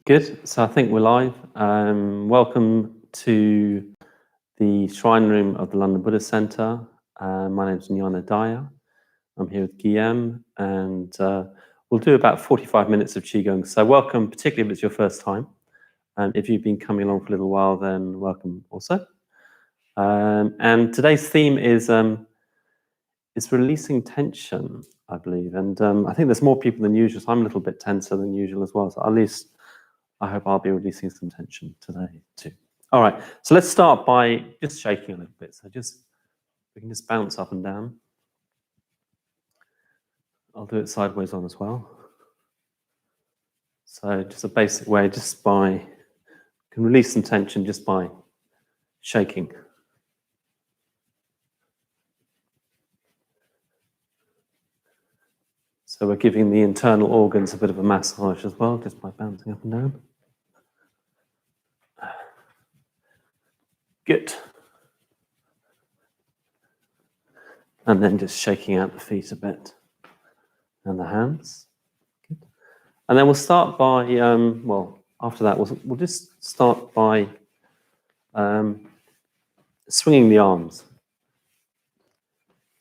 Good. So I think we're live. Welcome to the Shrine Room of the London Buddhist Centre. My name is Jnanadaya. I'm here with Guillaume, and we'll do about 45 minutes of Qigong. So welcome, particularly if it's your first time. And if you've been coming along for a little while, then welcome also. And today's theme is releasing tension, I believe. And I think there's more people than usual, so I'm a little bit tenser than usual as well. So at least I hope I'll be releasing some tension today too. All right, so let's start by just shaking a little bit. So we can just bounce up and down. I'll do it sideways on as well. So just a basic way, you can release some tension just by shaking. So we're giving the internal organs a bit of a massage as well, just by bouncing up and down. Good. And then just shaking out the feet a bit and the hands. Good. And then we'll start by, after that, we'll just start by swinging the arms.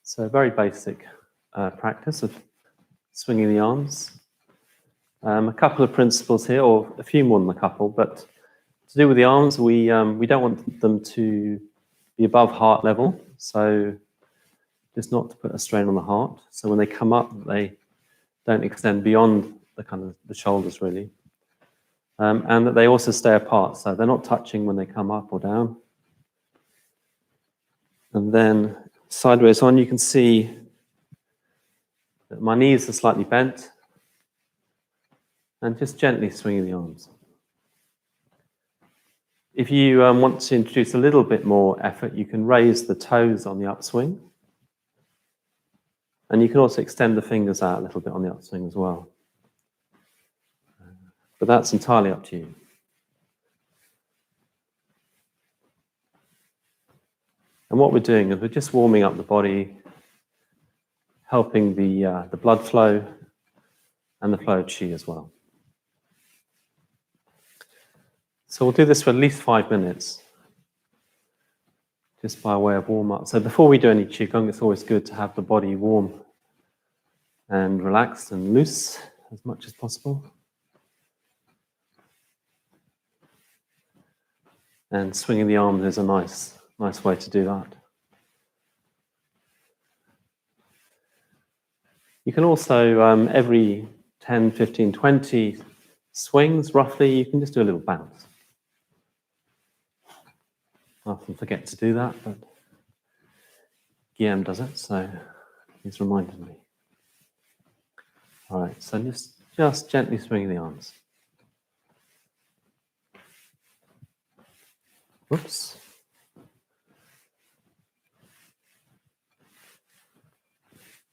So very basic practice of swinging the arms. A couple of principles here, or a few more than a couple, but to do with the arms, we don't want them to be above heart level, so just not to put a strain on the heart. So when they come up, they don't extend beyond the shoulders really, and that they also stay apart, so they're not touching when they come up or down. And then sideways on, you can see that my knees are slightly bent, and just gently swinging the arms. If you want to introduce a little bit more effort, you can raise the toes on the upswing. And you can also extend the fingers out a little bit on the upswing as well. But that's entirely up to you. And what we're doing is we're just warming up the body, helping the blood flow and the flow of qi as well. So we'll do this for at least 5 minutes, just by way of warm-up. So before we do any Qigong, it's always good to have the body warm and relaxed and loose as much as possible. And swinging the arms is a nice way to do that. You can also, every 10, 15, 20 swings, roughly, you can just do a little bounce. I often forget to do that, but Guillaume does it, so he's reminded me. All right, so just gently swinging the arms. Whoops.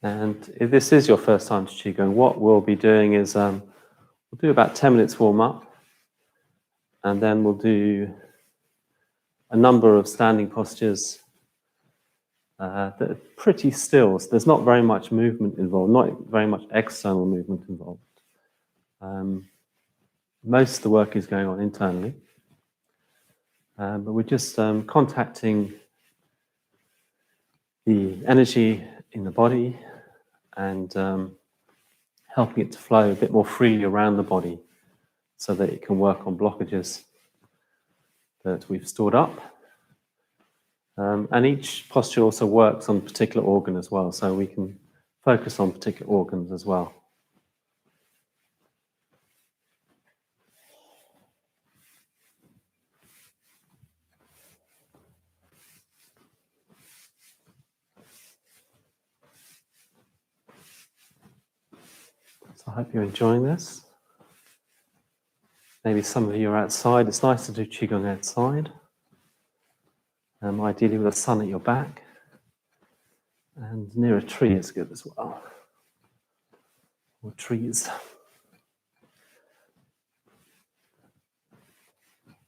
And if this is your first time to Qigong, what we'll be doing is we'll do about 10 minutes warm up, and then we'll do a number of standing postures that are pretty still. So there's not very much movement involved, not very much external movement involved. Most of the work is going on internally, but we're just contacting the energy in the body and helping it to flow a bit more freely around the body so that it can work on blockages that we've stored up. And each posture also works on a particular organ as well, so we can focus on particular organs as well. So I hope you're enjoying this. Maybe some of you are outside. It's nice to do Qigong outside. Ideally with the sun at your back. And near a tree is good as well. Or trees.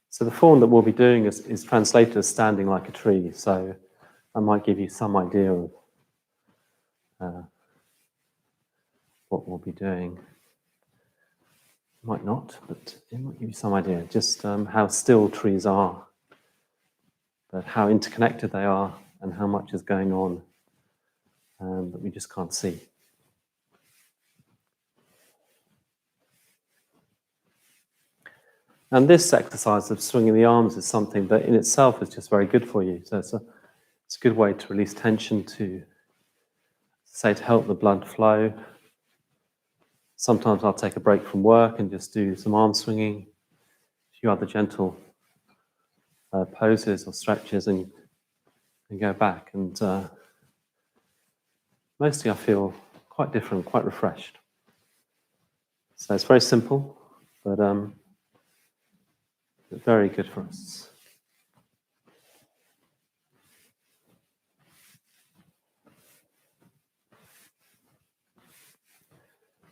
So the form that we'll be doing is translated as standing like a tree. So I might give you some idea of what we'll be doing. Might not, but it might give you some idea just how still trees are, but how interconnected they are and how much is going on that we just can't see. And this exercise of swinging the arms is something that in itself is just very good for you. So it's a good way to release tension, to help the blood flow. Sometimes I'll take a break from work and just do some arm swinging, a few other gentle poses or stretches, and go back. And mostly I feel quite different, quite refreshed. So it's very simple, but very good for us.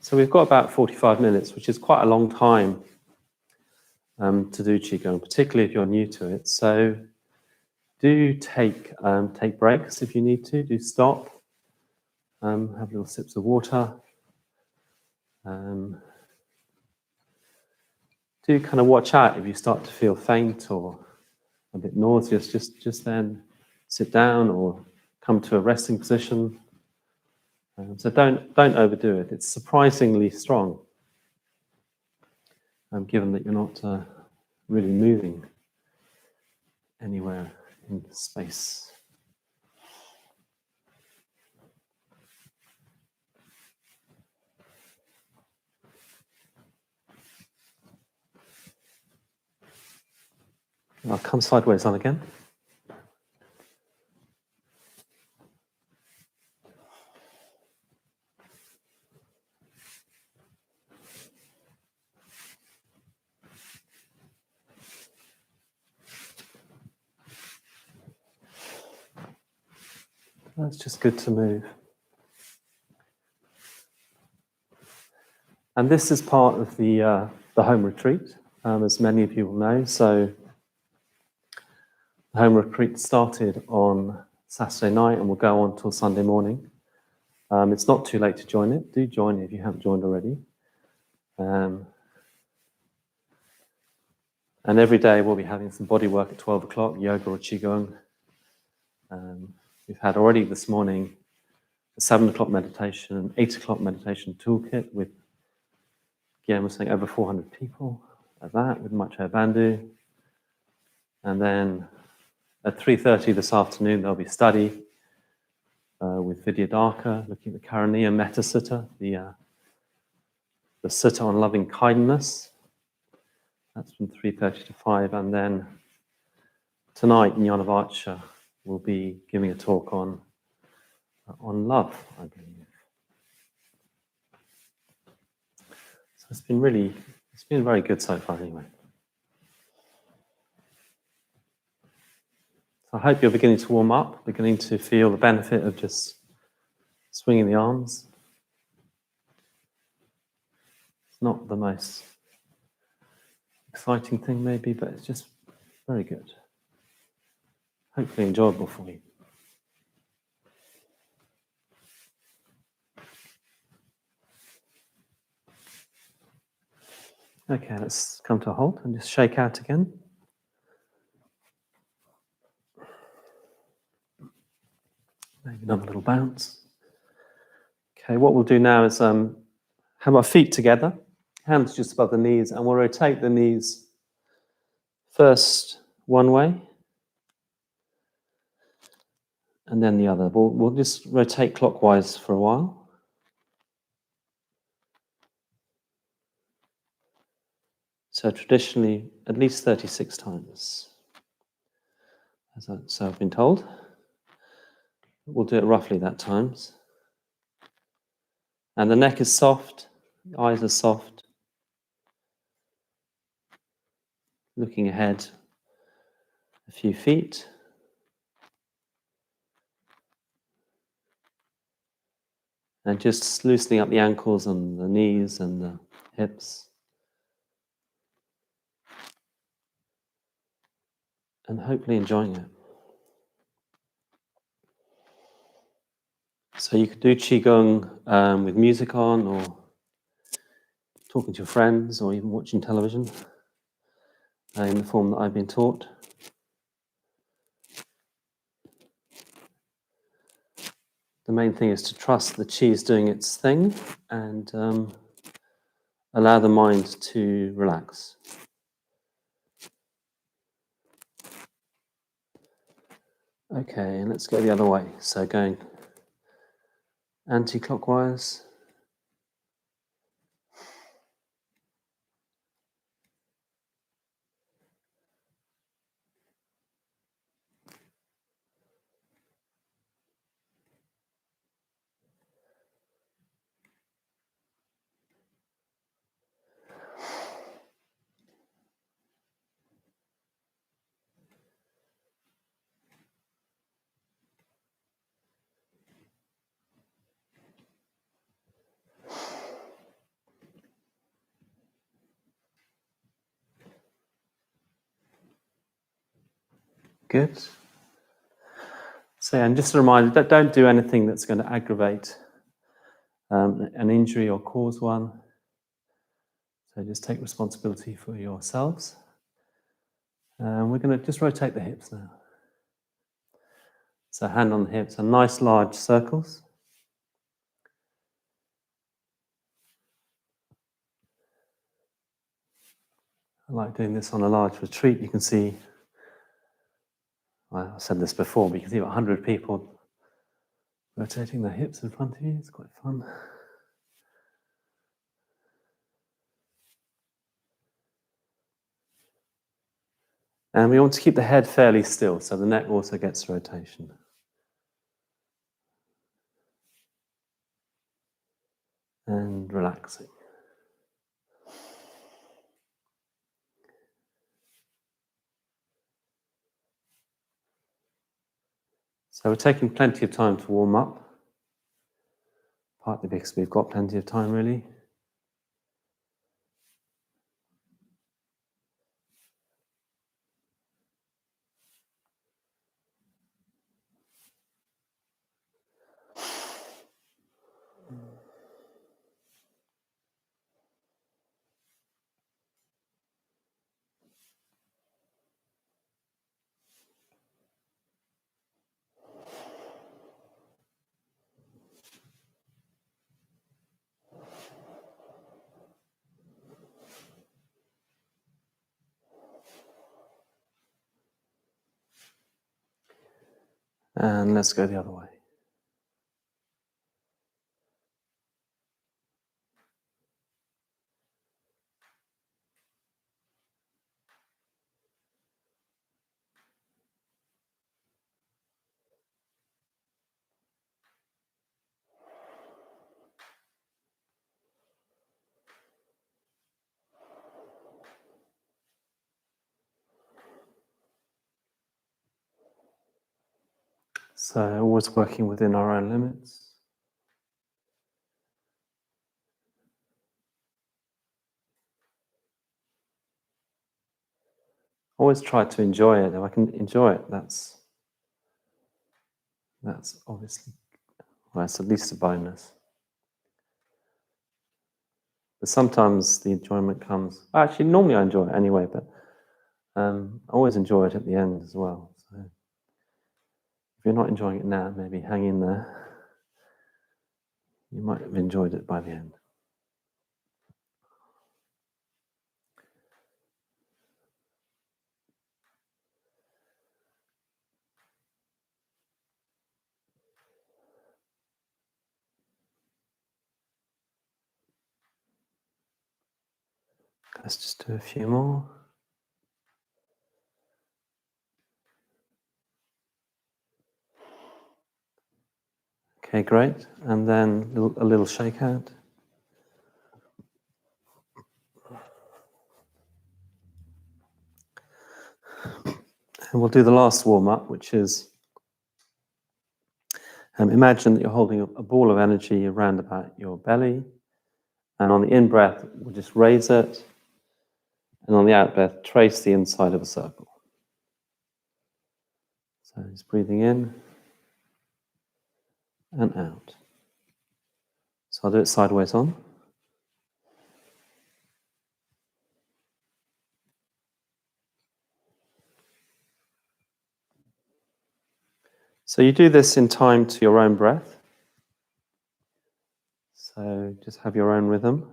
So we've got about 45 minutes, which is quite a long time to do Qigong, particularly if you're new to it. So do take breaks if you need to. Do stop, have little sips of water. Do kind of watch out if you start to feel faint or a bit nauseous. Just then sit down or come to a resting position. So don't overdo it. It's surprisingly strong, given that you're not really moving anywhere in space. I'll come sideways on again. That's just good to move. And this is part of the home retreat, as many of you will know. So the home retreat started on Saturday night and will go on till Sunday morning. It's not too late to join it. Do join it if you haven't joined already. And every day we'll be having some body work at 12 o'clock, yoga or Qigong. We've had already this morning a 7 o'clock meditation, an 8 o'clock meditation toolkit with, again, we're saying over 400 people at that with Macho Bandhu. And then at 3:30 this afternoon, there'll be study with Vidyadhaka, looking at the Karaniya Metta Sutta, the Sutta on loving kindness. That's from 3:30 to 5. And then tonight, Jnanadaya will be giving a talk on love, I believe. So it's been very good so far anyway. So I hope you're beginning to warm up, beginning to feel the benefit of just swinging the arms. It's not the most exciting thing maybe, but it's just very good. Hopefully enjoyable for you. Okay, let's come to a halt and just shake out again. Maybe another little bounce. Okay, what we'll do now is have our feet together, hands just above the knees, and we'll rotate the knees first one way and then the other. We'll just rotate clockwise for a while. So traditionally, at least 36 times. So I've been told. We'll do it roughly that times. And the neck is soft, the eyes are soft. Looking ahead a few feet. And just loosening up the ankles and the knees and the hips. And hopefully enjoying it. So you could do Qigong with music on or talking to your friends or even watching television in the form that I've been taught. The main thing is to trust the chi is doing its thing and allow the mind to relax. Okay, and let's go the other way. So going anti-clockwise. Good. So, and just a reminder that don't do anything that's going to aggravate an injury or cause one. So just take responsibility for yourselves. We're going to just rotate the hips now. So hand on the hips and nice large circles. I like doing this on a large retreat. You can see, well, I said this before, but you can see about 100 people rotating their hips in front of you. It's quite fun. And we want to keep the head fairly still, so the neck also gets rotation. And relaxing. So we're taking plenty of time to warm up, partly because we've got plenty of time, really. And let's go the other way. So always working within our own limits. Always try to enjoy it. If I can enjoy it, that's obviously, well, that's at least a bonus. But sometimes the enjoyment comes, actually normally I enjoy it anyway, but I always enjoy it at the end as well. So if you're not enjoying it now, maybe hang in there. You might have enjoyed it by the end. Let's just do a few more. Okay, great. And then a little shake out. And we'll do the last warm-up, which is imagine that you're holding a ball of energy around about your belly. And on the in-breath, we'll just raise it. And on the out-breath, trace the inside of a circle. So just breathing in and out. So I'll do it sideways on. So you do this in time to your own breath. So just have your own rhythm.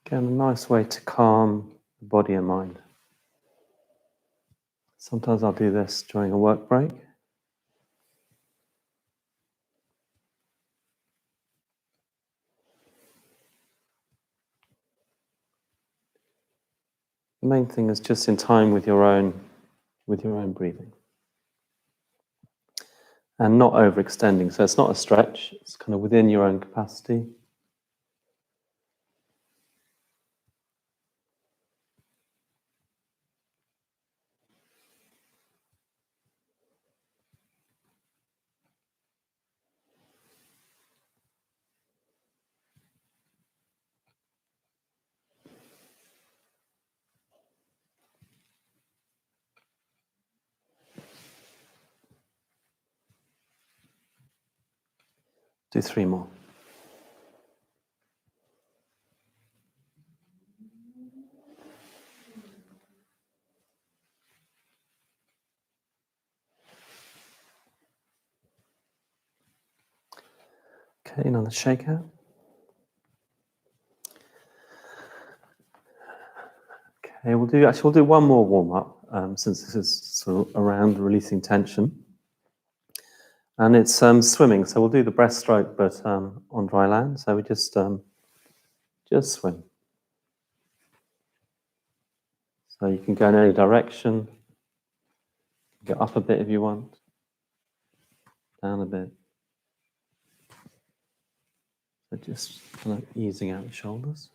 Again, a nice way to calm the body and mind. Sometimes I'll do this during a work break. The main thing is just in time with your own breathing. And not overextending. So it's not a stretch, it's kind of within your own capacity. Do 3 more. Okay, another shakeout. Okay, we'll do one more warm up since this is sort of around releasing tension. And it's swimming, so we'll do the breaststroke, but on dry land. So we just swim. So you can go in any direction. Go up a bit if you want, down a bit. So just kind of easing out the shoulders.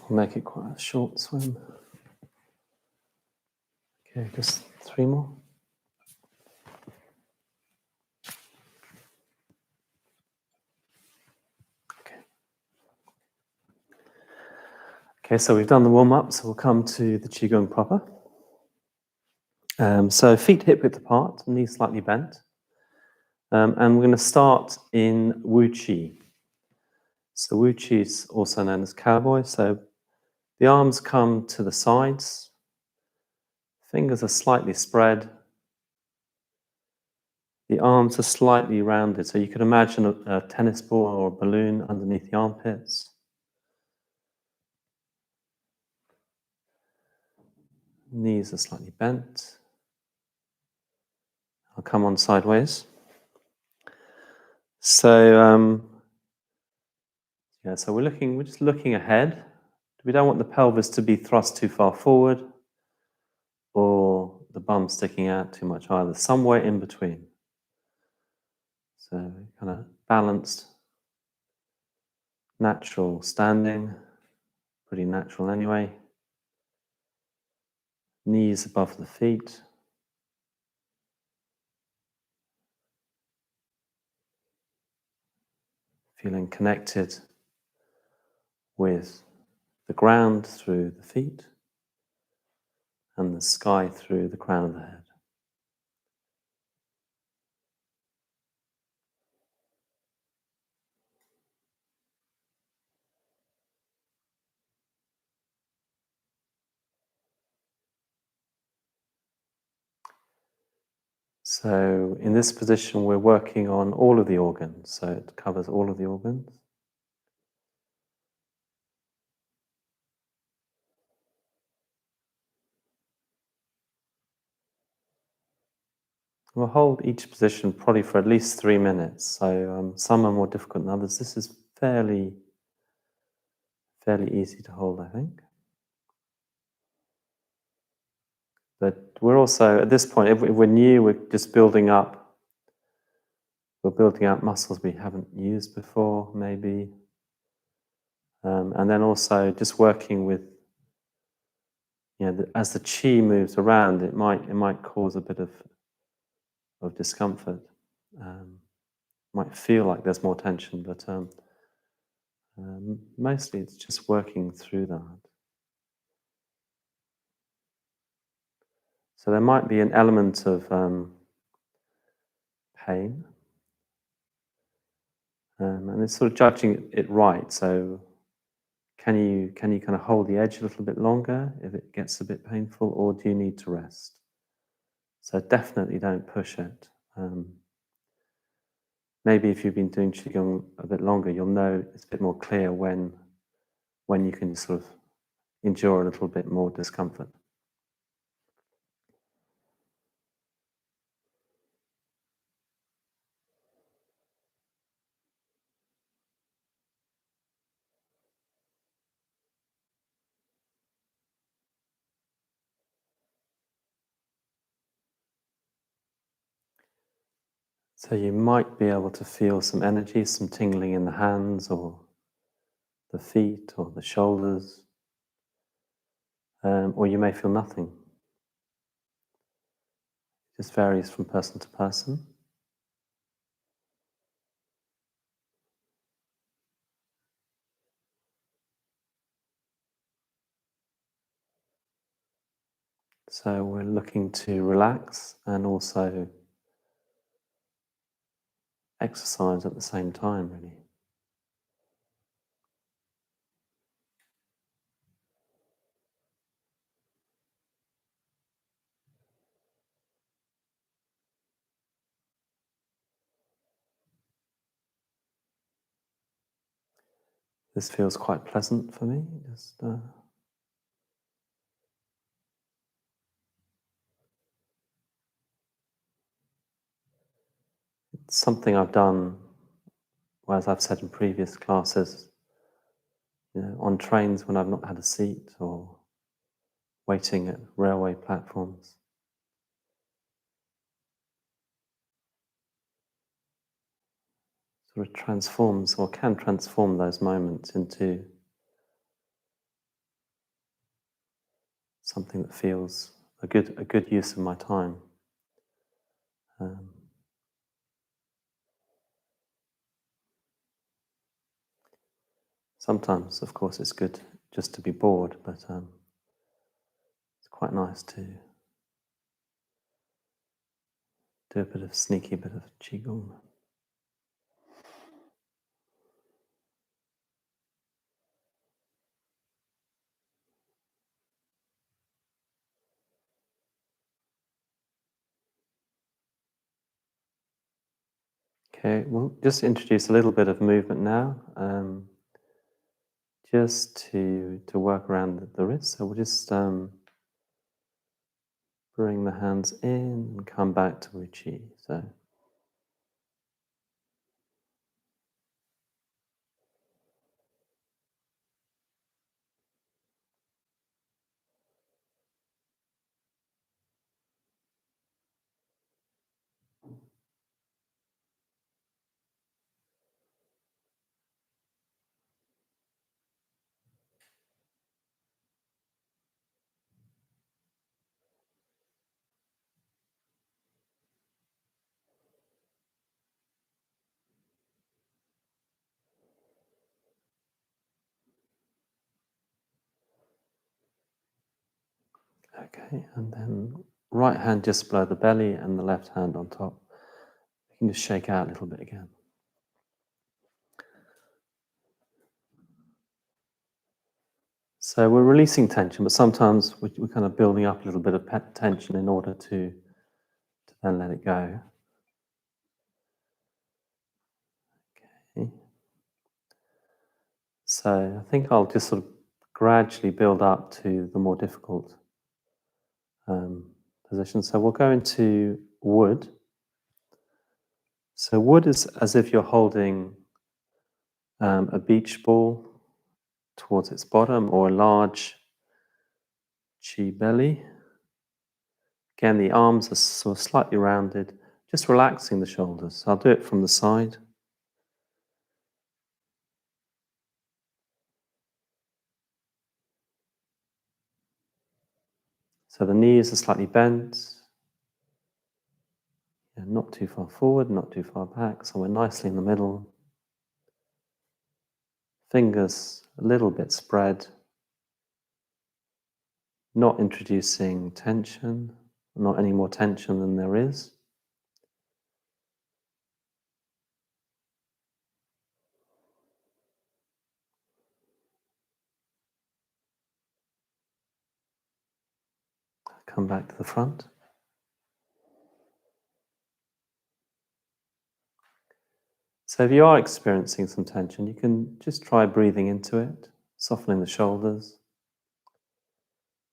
We'll make it quite a short swim. Okay, just 3 more. Okay, so we've done the warm-up, so we'll come to the Qigong proper. So feet hip-width apart, knees slightly bent. And we're going to start in Wu Qi. So Wu Qi is also known as cowboy. So the arms come to the sides. Fingers are slightly spread. The arms are slightly rounded. So you could imagine a tennis ball or a balloon underneath the armpits. Knees are slightly bent. I'll come on sideways. So so we're just looking ahead. We don't want the pelvis to be thrust too far forward or the bum sticking out too much either, somewhere in between. So kind of balanced, natural standing, pretty natural anyway. Knees above the feet. Feeling connected with the ground through the feet and the sky through the crown of the head. So in this position, we're working on all of the organs. So it covers all of the organs. We'll hold each position probably for at least 3 minutes. So some are more difficult than others. This is fairly easy to hold, I think. But we're also, at this point, if we're new, we're just building up. We're building up muscles we haven't used before, maybe. And then also just working with, as the chi moves around, it might cause a bit of discomfort. Might feel like there's more tension, but mostly it's just working through that. So there might be an element of pain, and it's sort of judging it right. So can you kind of hold the edge a little bit longer if it gets a bit painful, or do you need to rest? So definitely don't push it. Maybe if you've been doing qigong a bit longer, you'll know it's a bit more clear when you can sort of endure a little bit more discomfort. So you might be able to feel some energy, some tingling in the hands or the feet or the shoulders, or you may feel nothing. It just varies from person to person. So we're looking to relax and also exercise at the same time, really. This feels quite pleasant for me. Just it's something I've done, well, as I've said in previous classes, on trains when I've not had a seat or waiting at railway platforms. Sort of transforms or can transform those moments into something that feels a good use of my time. Sometimes, of course, it's good just to be bored, but it's quite nice to do a bit of sneaky bit of qigong. Okay, we'll just introduce a little bit of movement now, just to work around the wrist. So we'll just bring the hands in and come back to Uchi. So okay, and then right hand just below the belly and the left hand on top. You can just shake out a little bit again. So we're releasing tension, but sometimes we're kind of building up a little bit of tension in order to then let it go. Okay. So I think I'll just sort of gradually build up to the more difficult position. So we'll go into wood. So wood is as if you're holding a beach ball towards its bottom or a large chi belly. Again, the arms are sort of slightly rounded, just relaxing the shoulders. So I'll do it from the side. So the knees are slightly bent, not too far forward, not too far back, so we're nicely in the middle. Fingers a little bit spread, not introducing tension, not any more tension than there is. Come back to the front. So if you are experiencing some tension, you can just try breathing into it, softening the shoulders,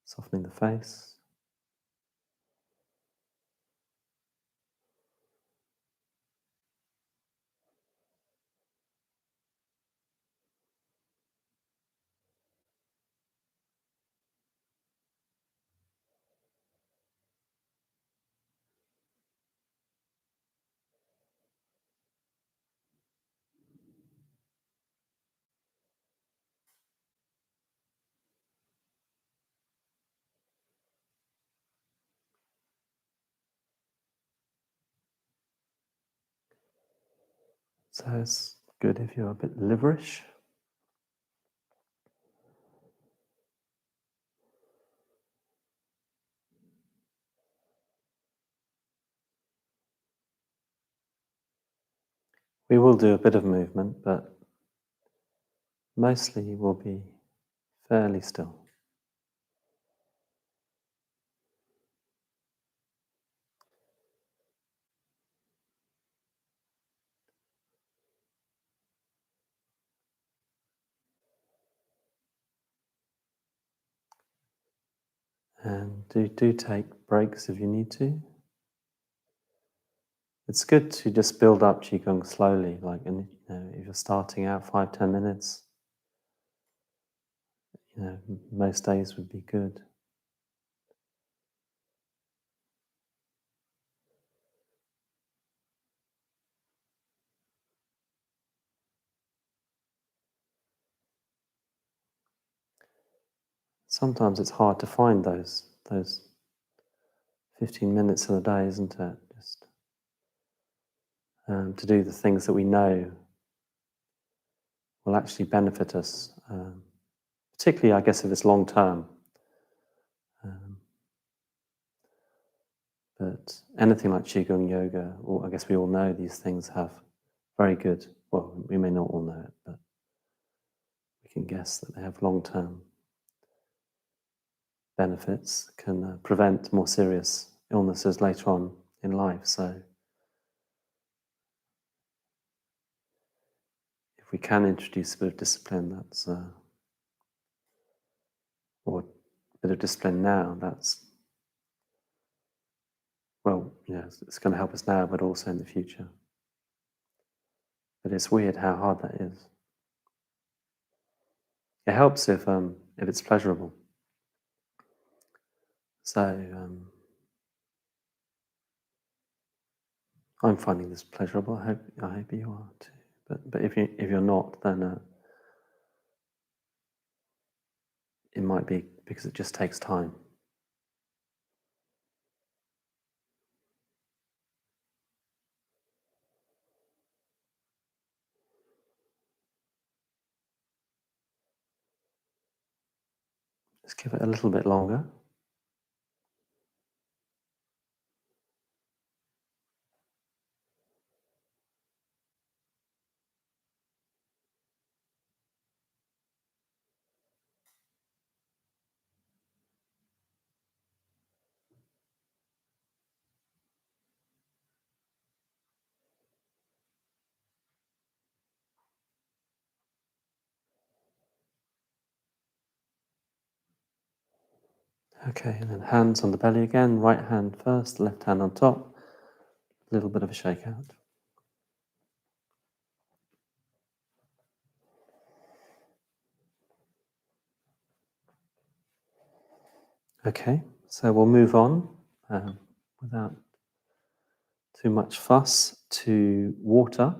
softening the face. So it's good if you're a bit liverish. We will do a bit of movement, but mostly we'll be fairly still. And do take breaks if you need to. It's good to just build up Qigong slowly, like if you're starting out 5-10 minutes, most days would be good. Sometimes it's hard to find those 15 minutes in a day, isn't it? Just to do the things that we know will actually benefit us, particularly, I guess, if it's long term. But anything like Qigong yoga, or I guess we all know these things have very good, well, we may not all know it, but we can guess that they have long-term benefits, can prevent more serious illnesses later on in life. So if we can introduce a bit of discipline, that's, or a bit of discipline now, that's, well, it's going to help us now, but also in the future. But it's weird how hard that is. It helps if it's pleasurable. So I'm finding this pleasurable. I hope you are too. But if you're not, then it might be because it just takes time. Just give it a little bit longer. Okay, and then hands on the belly again. Right hand first, left hand on top. A little bit of a shakeout. Okay, so we'll move on. without too much fuss, to water.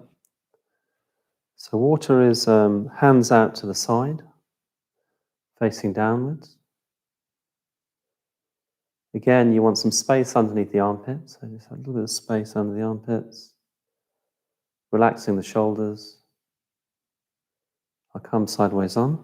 So water is hands out to the side, facing downwards. Again, you want some space underneath the armpits, so just a little bit of space under the armpits, relaxing the shoulders. I'll come sideways on.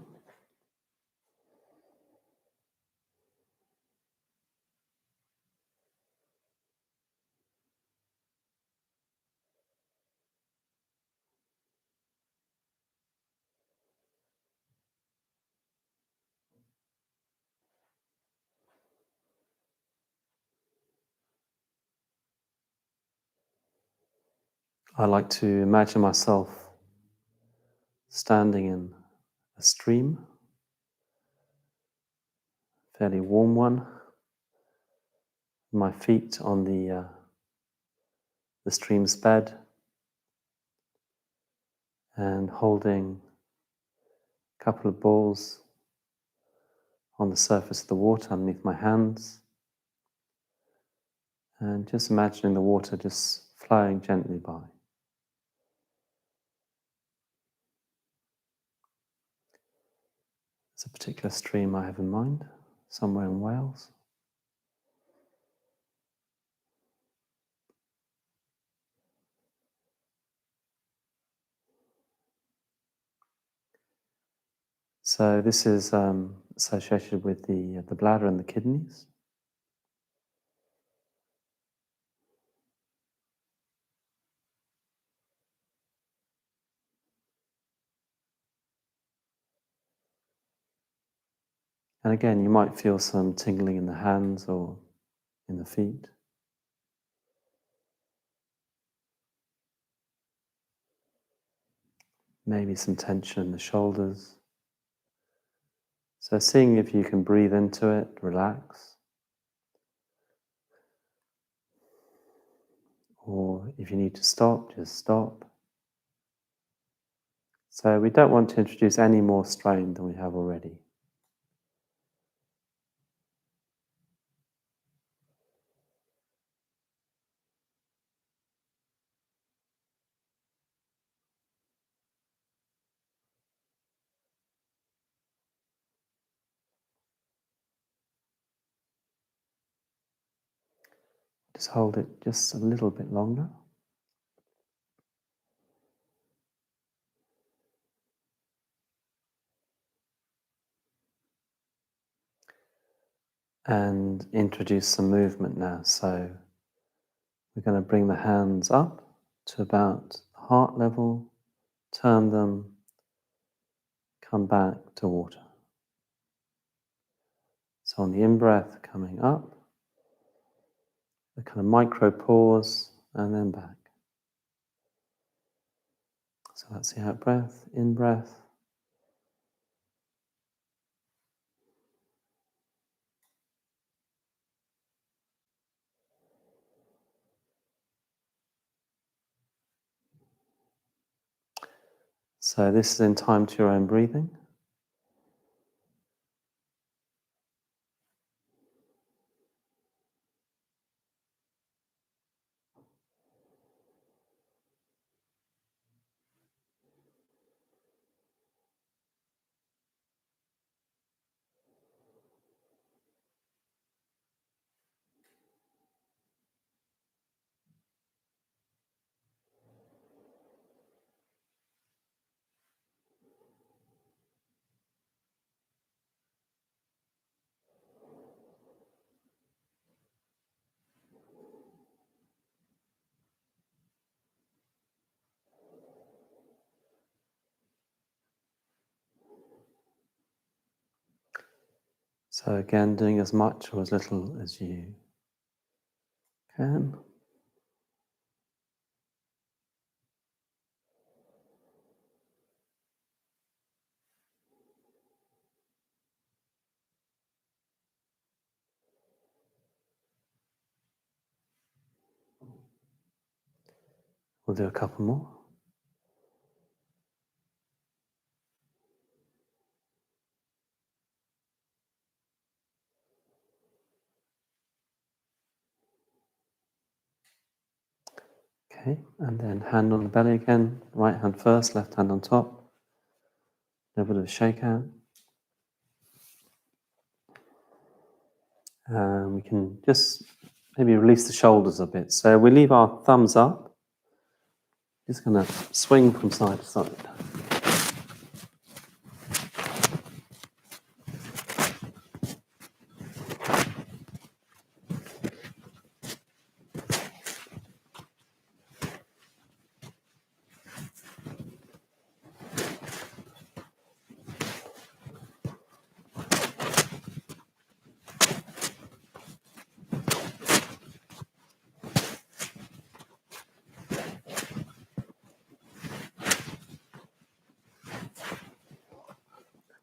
I like to imagine myself standing in a stream, a fairly warm one, my feet on the stream's bed, and holding a couple of balls on the surface of the water underneath my hands, and just imagining the water just flowing gently by. There's a particular stream I have in mind, somewhere in Wales. So this is associated with the bladder and the kidneys. And again, you might feel some tingling in the hands or in the feet. Maybe some tension in the shoulders. So seeing if you can breathe into it, relax. Or if you need to stop, just stop. So we don't want to introduce any more strain than we have already. Just hold it just a little bit longer. And introduce some movement now. So we're going to bring the hands up to about heart level, turn them, come back to water. So on the in-breath, coming up, a kind of micro pause, and then back. So that's the out-breath, in-breath. So this is in time to your own breathing. So again, doing as much or as little as you can. We'll do a couple more. Okay, and then hand on the belly again. Right hand first, left hand on top. A little bit of a shake out. We can just maybe release the shoulders a bit. So we leave our thumbs up. Just going to swing from side to side.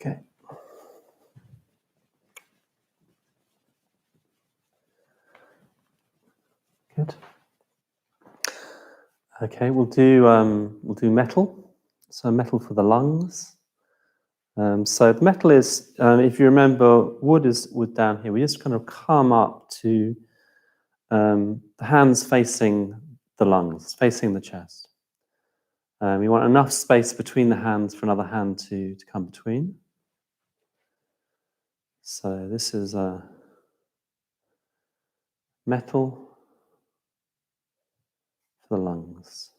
Okay. Good. Okay, we'll do metal. So metal for the lungs. So the metal is, if you remember, wood is wood down here. We just kind of come up to the hands facing the lungs, facing the chest. You want enough space between the hands for another hand to come between. So this is metal for the lungs.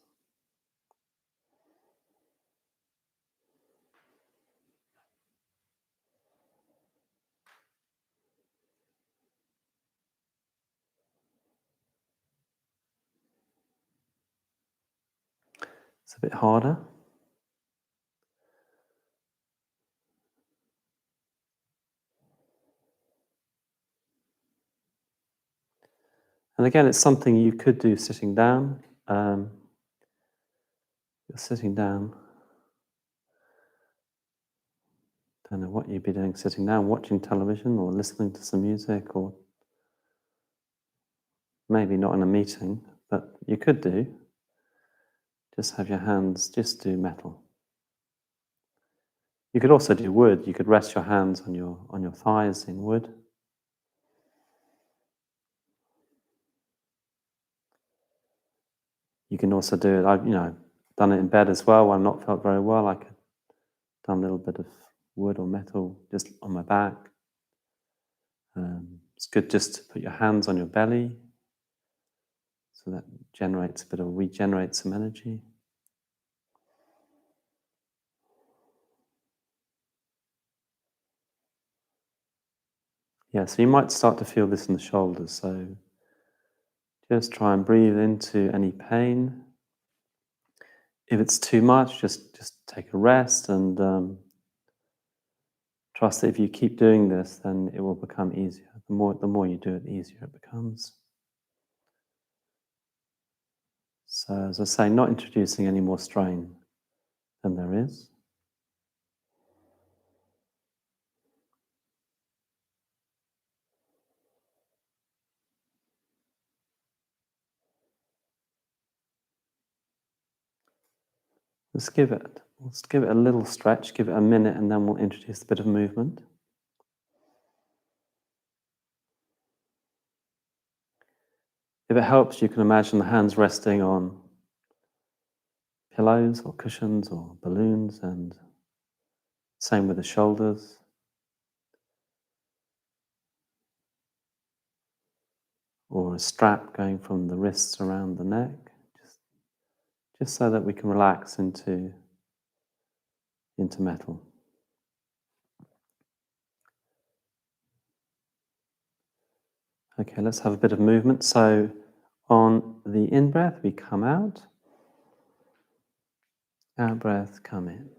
It's a bit harder. And again, it's something you could do sitting down. You're sitting down. Don't know what you'd be doing sitting down, watching television or listening to some music, or maybe not in a meeting, but you could do. Just have your hands, just do metal. You could also do wood. You could rest your hands on your thighs in wood. You can also do it. I've done it in bed as well when I've not felt very well. I could done a little bit of wood or metal just on my back. It's good just to put your hands on your belly, so that regenerates some energy. Yeah, so you might start to feel this in the shoulders. So just try and breathe into any pain. If it's too much, just take a rest and trust that if you keep doing this, then it will become easier. The more you do it, the easier it becomes. So as I say, not introducing any more strain than there is. Let's give it a little stretch, give it a minute, and then we'll introduce a bit of movement. If it helps, you can imagine the hands resting on pillows or cushions or balloons, and same with the shoulders. Or a strap going from the wrists around the neck, just so that we can relax into metal. Okay, let's have a bit of movement. So on the in-breath, we come out. Out-breath, come in.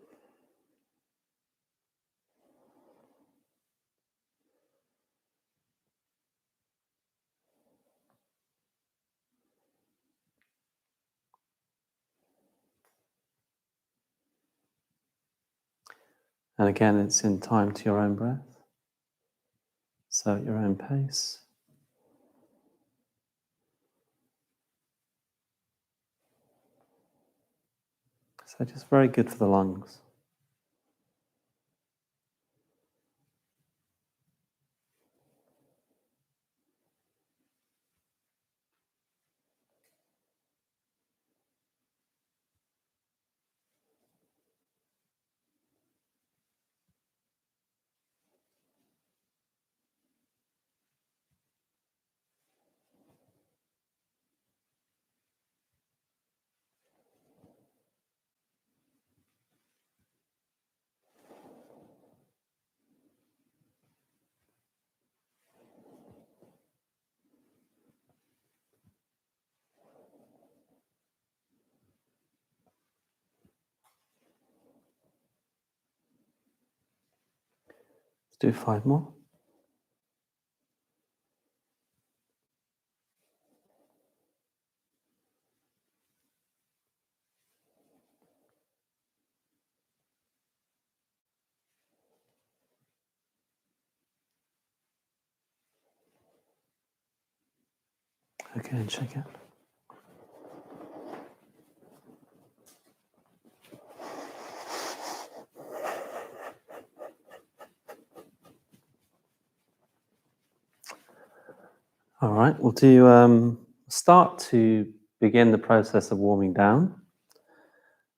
And again, it's in time to your own breath. So at your own pace. So just very good for the lungs. Do 5 more. Okay, and check it. All right, we'll do start to begin the process of warming down.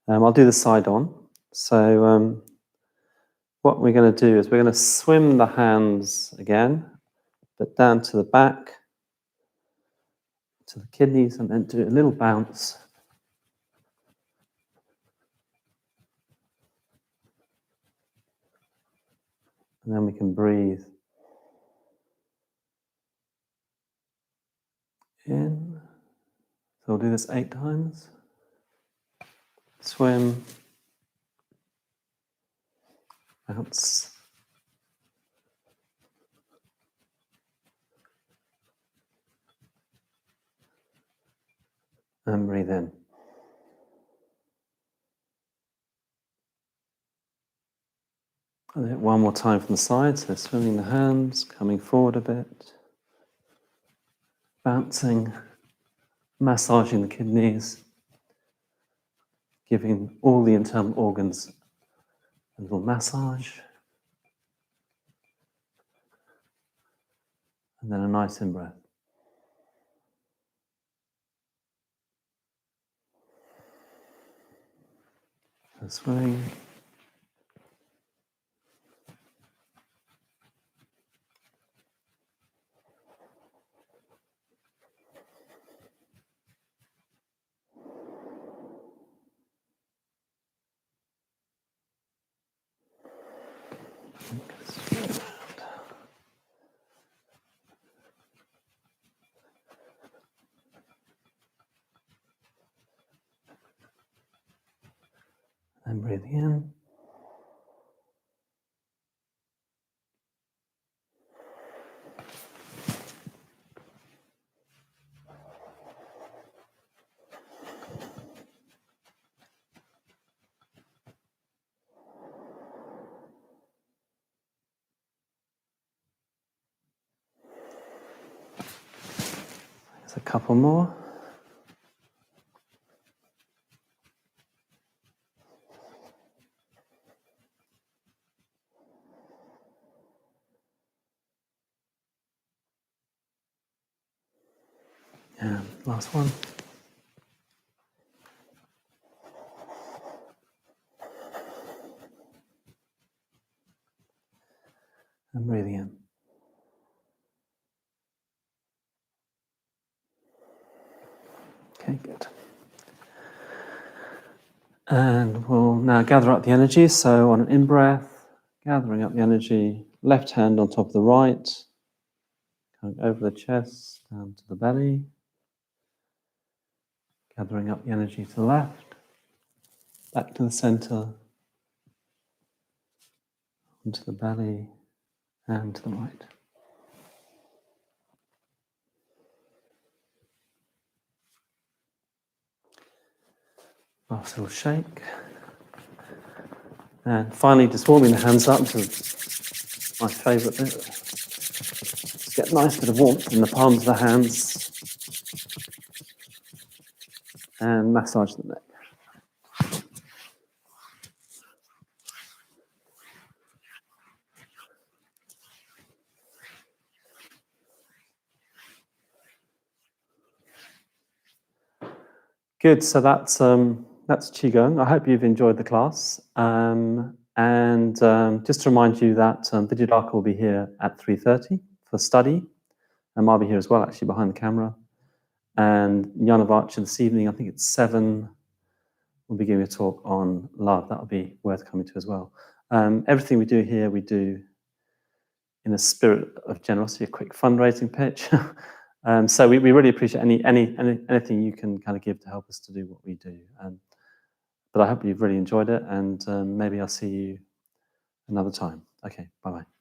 I'll do the side on. So what we're going to do is we're going to swim the hands again, but down to the back, to the kidneys, and then do a little bounce. And then we can breathe in. So we'll do this 8 times. Swim, bounce, and breathe in. I'll do it one more time from the side, so swimming the hands, coming forward a bit, bouncing, massaging the kidneys, giving all the internal organs a little massage, and then a nice in-breath. So swimming. And breathing in. There's a couple more. And last one. And breathing in. Okay, good. And we'll now gather up the energy. So on an in-breath, gathering up the energy, left hand on top of the right, going over the chest, down to the belly, gathering up the energy to the left, back to the center, onto the belly, and to the right. Last little shake. And finally, just warming the hands up to my favourite bit. Just get a nice bit of warmth in the palms of the hands and massage the neck. Good, so that's Qigong. I hope you've enjoyed the class. Just to remind you that Vidyadhaka will be here at 3:30 for study. And I'll be here as well, actually, behind the camera. And Jnanadaya this evening, I think it's 7, we'll be giving a talk on love. That'll be worth coming to as well. Everything we do here, we do in a spirit of generosity, a quick fundraising pitch. So we really appreciate anything you can kind of give to help us to do what we do. But I hope you've really enjoyed it, and maybe I'll see you another time. Okay, bye-bye.